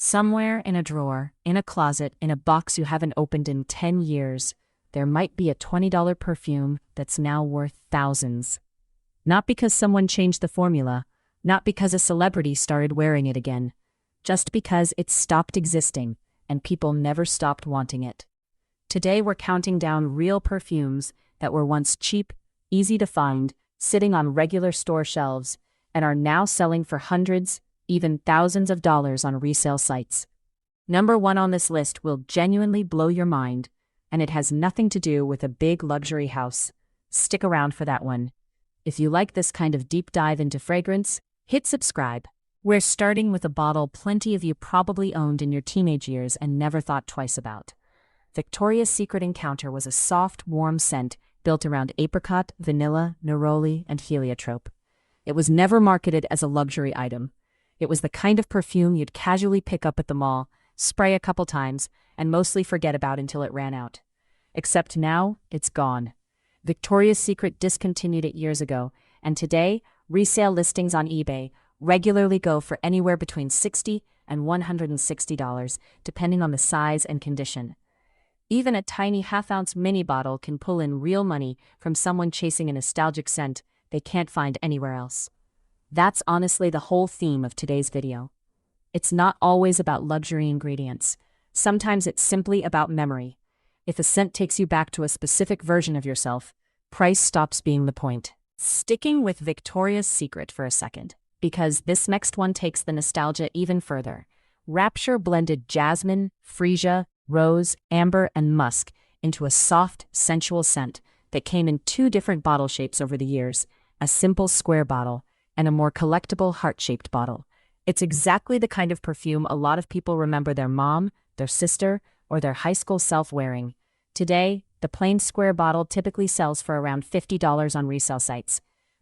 Somewhere in a drawer, in a closet, in a box you haven't opened in 10 years, there might be a $20 perfume that's now worth thousands. Not because someone changed the formula, not because a celebrity started wearing it again, just because it stopped existing and people never stopped wanting it. Today we're counting down real perfumes that were once cheap, easy to find, sitting on regular store shelves, and are now selling for hundreds, even thousands of dollars on resale sites. Number 1 on this list will genuinely blow your mind, and it has nothing to do with a big luxury house. Stick around for that one. If you like this kind of deep dive into fragrance, hit subscribe. We're starting with a bottle plenty of you probably owned in your teenage years and never thought twice about. Victoria's Secret Encounter was a soft, warm scent built around apricot, vanilla, neroli, and heliotrope. It was never marketed as a luxury item. It was the kind of perfume you'd casually pick up at the mall, spray a couple times, and mostly forget about until it ran out. Except now, it's gone. Victoria's Secret discontinued it years ago, and today, resale listings on eBay regularly go for anywhere between $60 and $160, depending on the size and condition. Even a tiny half-ounce mini bottle can pull in real money from someone chasing a nostalgic scent they can't find anywhere else. That's honestly the whole theme of today's video. It's not always about luxury ingredients. Sometimes it's simply about memory. If a scent takes you back to a specific version of yourself, price stops being the point. Sticking with Victoria's Secret for a second, because this next one takes the nostalgia even further. Rapture blended jasmine, freesia, rose, amber, and musk into a soft, sensual scent that came in 2 different bottle shapes over the years, a simple square bottle and a more collectible heart-shaped bottle. It's exactly the kind of perfume a lot of people remember their mom, their sister, or their high school self wearing. Today, the plain square bottle typically sells for around $50 on resale sites.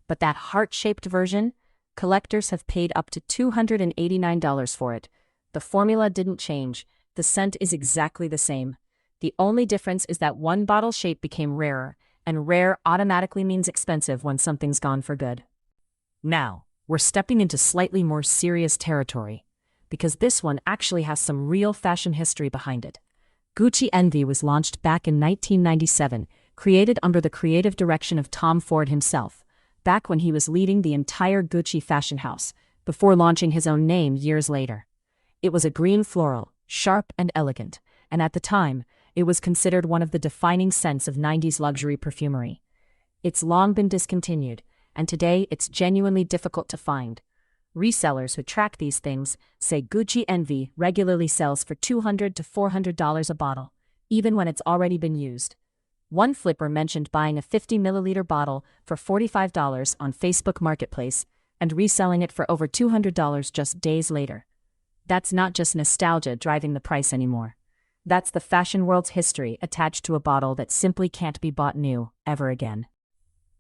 But that heart-shaped version, collectors have paid up to $289 for it. The formula didn't change. The scent is exactly the same. The only difference is that one bottle shape became rarer, and rare automatically means expensive when something's gone for good. Now, we're stepping into slightly more serious territory, because this one actually has some real fashion history behind it. Gucci Envy was launched back in 1997, created under the creative direction of Tom Ford himself, back when he was leading the entire Gucci fashion house, before launching his own name years later. It was a green floral, sharp and elegant, and at the time, it was considered one of the defining scents of 90s luxury perfumery. It's long been discontinued, and today it's genuinely difficult to find. Resellers who track these things say Gucci Envy regularly sells for $200 to $400 a bottle, even when it's already been used. One flipper mentioned buying a 50-milliliter bottle for $45 on Facebook Marketplace and reselling it for over $200 just days later. That's not just nostalgia driving the price anymore. That's the fashion world's history attached to a bottle that simply can't be bought new ever again.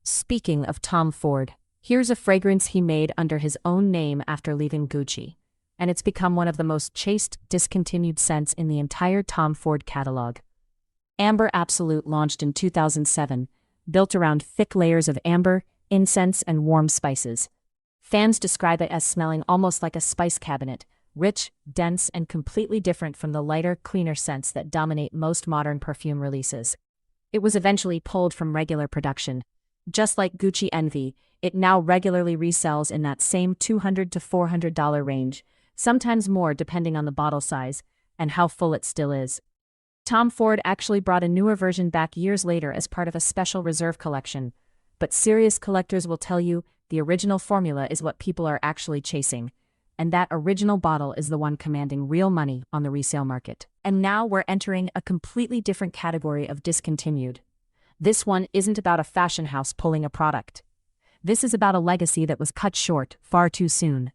Speaking of Tom Ford, here's a fragrance he made under his own name after leaving Gucci, and it's become one of the most chased, discontinued scents in the entire Tom Ford catalog. Amber Absolute launched in 2007, built around thick layers of amber, incense, and warm spices. Fans describe it as smelling almost like a spice cabinet, rich, dense, and completely different from the lighter, cleaner scents that dominate most modern perfume releases. It was eventually pulled from regular production. Just like Gucci Envy, it now regularly resells in that same $200 to $400 range, sometimes more depending on the bottle size and how full it still is. Tom Ford actually brought a newer version back years later as part of a special reserve collection, but serious collectors will tell you the original formula is what people are actually chasing, and that original bottle is the one commanding real money on the resale market. And now we're entering a completely different category of discontinued. This one isn't about a fashion house pulling a product. This is about a legacy that was cut short far too soon.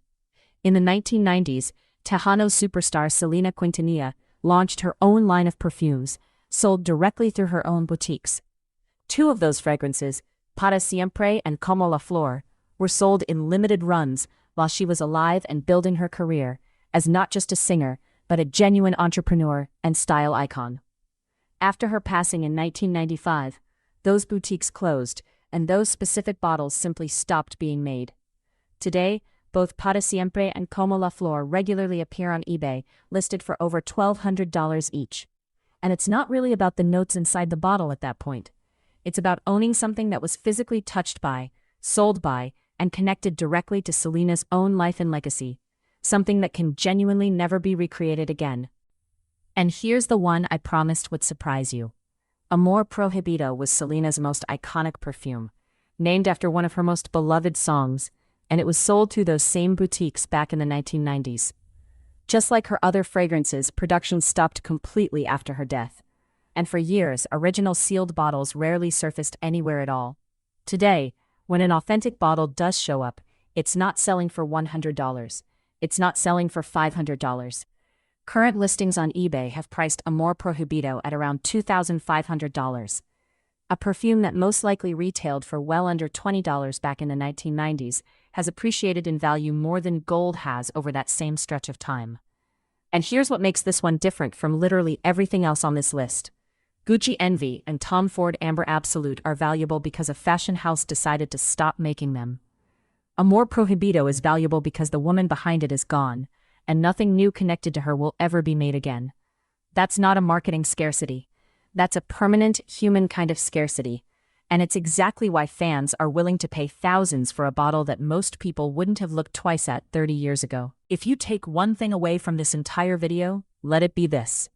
In the 1990s, Tejano superstar Selena launched her own line of perfumes, sold directly through her own boutiques. 2 of those fragrances, Para Siempre and Como la Flor, were sold in limited runs while she was alive and building her career as not just a singer, but a genuine entrepreneur and style icon. After her passing in 1995, those boutiques closed, and those specific bottles simply stopped being made. Today, both Para Siempre and Como la Flor regularly appear on eBay, listed for over $1,200 each. And it's not really about the notes inside the bottle at that point. It's about owning something that was physically touched by, sold by, and connected directly to Selena's own life and legacy. Something that can genuinely never be recreated again. And here's the one I promised would surprise you. Amor Prohibido was Selena's most iconic perfume, named after one of her most beloved songs, and it was sold through those same boutiques back in the 1990s. Just like her other fragrances, production stopped completely after her death. And for years, original sealed bottles rarely surfaced anywhere at all. Today, when an authentic bottle does show up, it's not selling for $100. It's not selling for $500. Current listings on eBay have priced Amor Prohibido at around $2,500. A perfume that most likely retailed for well under $20 back in the 1990s has appreciated in value more than gold has over that same stretch of time. And here's what makes this one different from literally everything else on this list. Gucci Envy and Tom Ford Amber Absolute are valuable because a fashion house decided to stop making them. Amor Prohibido is valuable because the woman behind it is gone, and nothing new connected to her will ever be made again. That's not a marketing scarcity. That's a permanent, human kind of scarcity, and it's exactly why fans are willing to pay thousands for a bottle that most people wouldn't have looked twice at 30 years ago. If you take one thing away from this entire video, let it be this.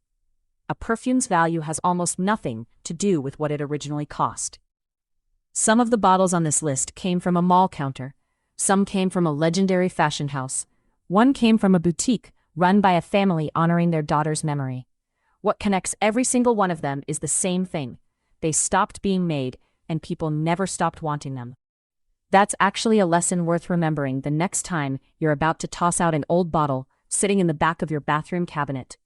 A perfume's value has almost nothing to do with what it originally cost. Some of the bottles on this list came from a mall counter. Some came from a legendary fashion house. One came from a boutique run by a family honoring their daughter's memory. What connects every single one of them is the same thing. They stopped being made, and people never stopped wanting them. That's actually a lesson worth remembering the next time you're about to toss out an old bottle sitting in the back of your bathroom cabinet.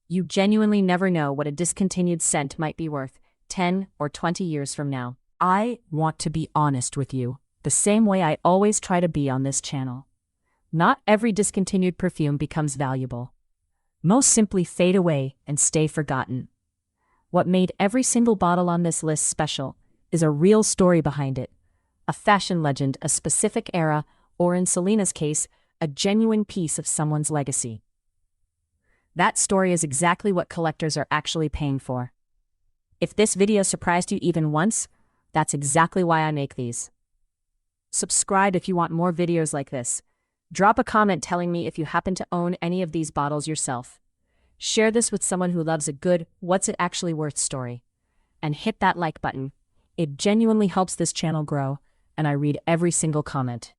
You genuinely never know what a discontinued scent might be worth 10 or 20 years from now. I want to be honest with you, the same way I always try to be on this channel. Not every discontinued perfume becomes valuable. Most simply fade away and stay forgotten. What made every single bottle on this list special is a real story behind it. A fashion legend, a specific era, or in Selena's case, a genuine piece of someone's legacy. That story is exactly what collectors are actually paying for. If this video surprised you even once, that's exactly why I make these. Subscribe if you want more videos like this. Drop a comment telling me if you happen to own any of these bottles yourself. Share this with someone who loves a good, what's it actually worth story. And hit that like button. It genuinely helps this channel grow, and I read every single comment.